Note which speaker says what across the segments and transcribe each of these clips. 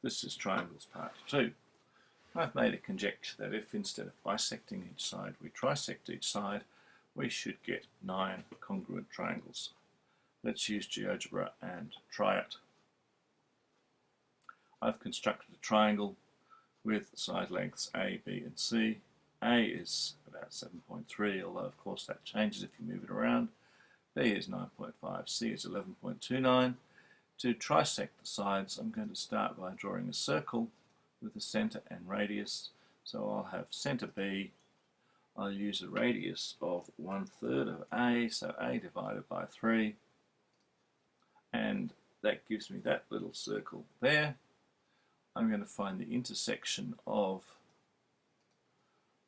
Speaker 1: This is triangles part 2. I've made a conjecture that if instead of bisecting each side we trisect each side, we should get 9 congruent triangles. Let's use GeoGebra and try it. I've constructed a triangle with side lengths A, B and C. A is about 7.3, although of course that changes if you move it around. B is 9.5, C is 11.29. To trisect the sides, I'm going to start by drawing a circle with a centre and radius. So I'll have centre B. I'll use a radius of 1/3 of A, so A divided by 3. And that gives me that little circle there. I'm going to find the intersection of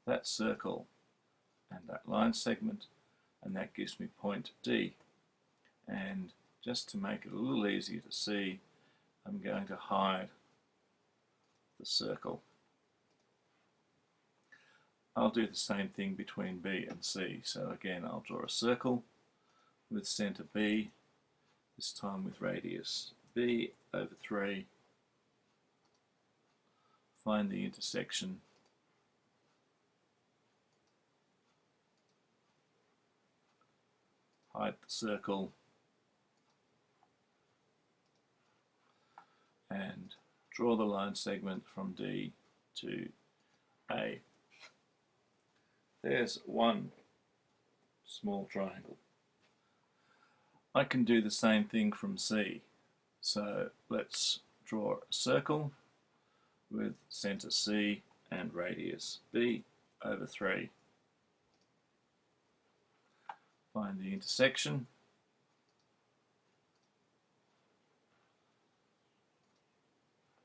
Speaker 1: that circle and that line segment, and that gives me point D. And just to make it a little easier to see, I'm going to hide the circle. I'll do the same thing between B and C. So again, I'll draw a circle with centre B, this time with radius B over 3. Find the intersection. Hide the circle. And draw the line segment from D to A. There's one small triangle. I can do the same thing from C. So let's draw a circle with centre C and radius B over 3. Find the intersection.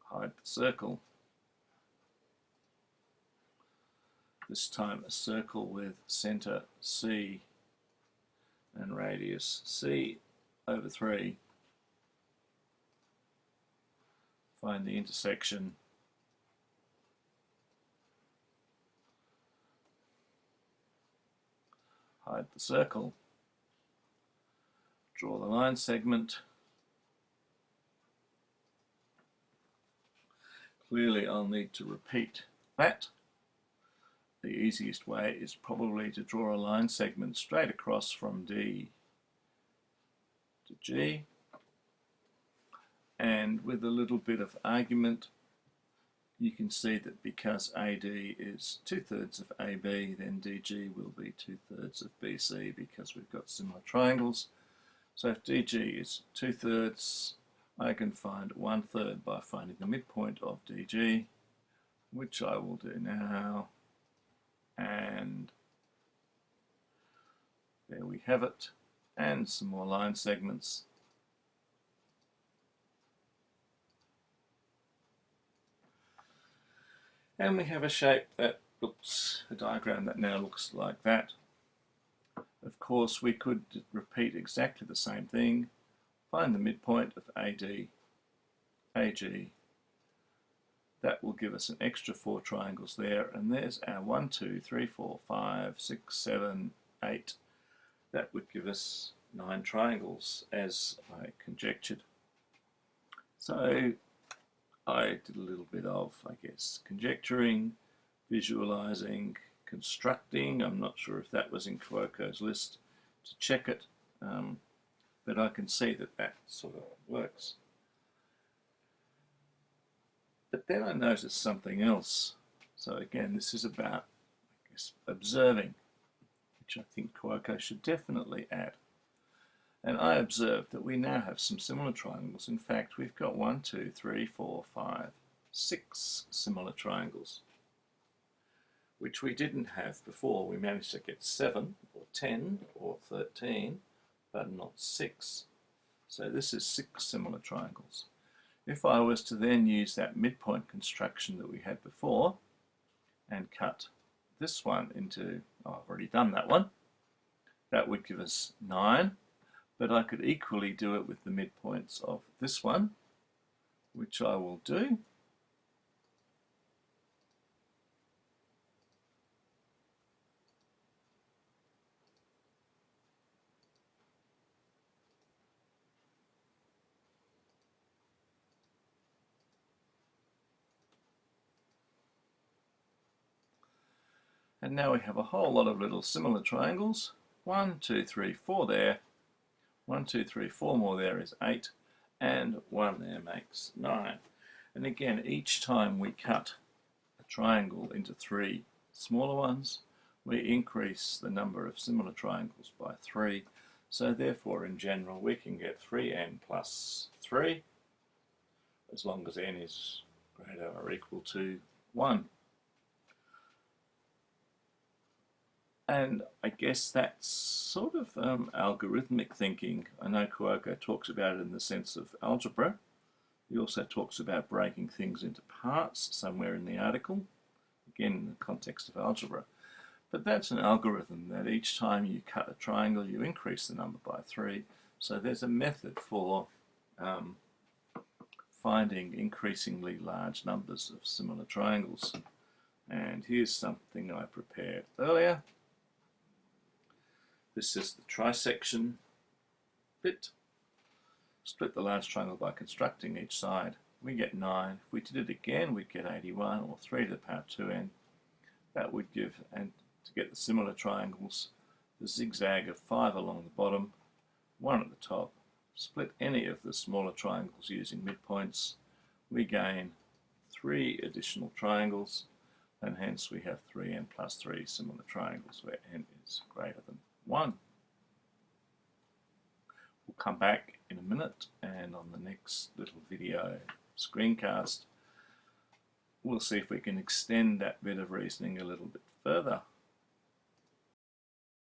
Speaker 1: Hide the circle. This time a circle with centre C and radius C over 3. Find the intersection. Hide the circle. Draw the line segment. Clearly I'll need to repeat that. The easiest way is probably to draw a line segment straight across from D to G, and with a little bit of argument you can see that because AD is 2/3 of AB, then DG will be 2/3 of BC because we've got similar triangles. So if DG is 2/3, I can find 1/3 by finding the midpoint of DG, which I will do now. And there we have it, and some more line segments. And we have a shape that looks, a diagram that now looks like that. Of course, we could repeat exactly the same thing. Find the midpoint of AD, AG. That will give us an extra 4 triangles there, and there's our 1, 2, 3, 4, 5, 6, 7, 8. That would give us 9 triangles, as I conjectured. So I did a little bit of, I guess, conjecturing, visualizing, constructing. I'm not sure if that was in Kwoko's list to check it, but I can see that that sort of works. But then I noticed something else. So again, this is about, I guess, observing, which I think Kwoko should definitely add. And I observed that we now have some similar triangles. In fact, we've got 1, 2, 3, 4, 5, 6 similar triangles, which we didn't have before. We managed to get 7 or 10 or 13, but not 6. So this is 6 similar triangles. If I was to then use that midpoint construction that we had before and cut this one into, oh, I've already done that one, that would give us 9, but I could equally do it with the midpoints of this one, which I will do. And now we have a whole lot of little similar triangles. 1, 2, 3, 4 there. 1, 2, 3, 4 more there is 8. And 1 there makes 9. And again, each time we cut a triangle into 3 smaller ones, we increase the number of similar triangles by 3. So therefore, in general, we can get 3n plus 3, as long as n is greater or equal to 1. And I guess that's sort of algorithmic thinking. I know Cuoco talks about it in the sense of algebra. He also talks about breaking things into parts somewhere in the article, again in the context of algebra. But that's an algorithm that each time you cut a triangle, you increase the number by 3. So there's a method for finding increasingly large numbers of similar triangles. And here's something I prepared earlier. This is the trisection bit. Split the large triangle by constructing each side. We get 9. If we did it again, we'd get 81, or 3 to the power 2n. That would give, and to get the similar triangles, the zigzag of 5 along the bottom, 1 at the top. Split any of the smaller triangles using midpoints. We gain 3 additional triangles, and hence we have 3n plus 3 similar triangles where n is greater than 1. We'll come back in a minute, and on the next little video screencast, we'll see if we can extend that bit of reasoning a little bit further.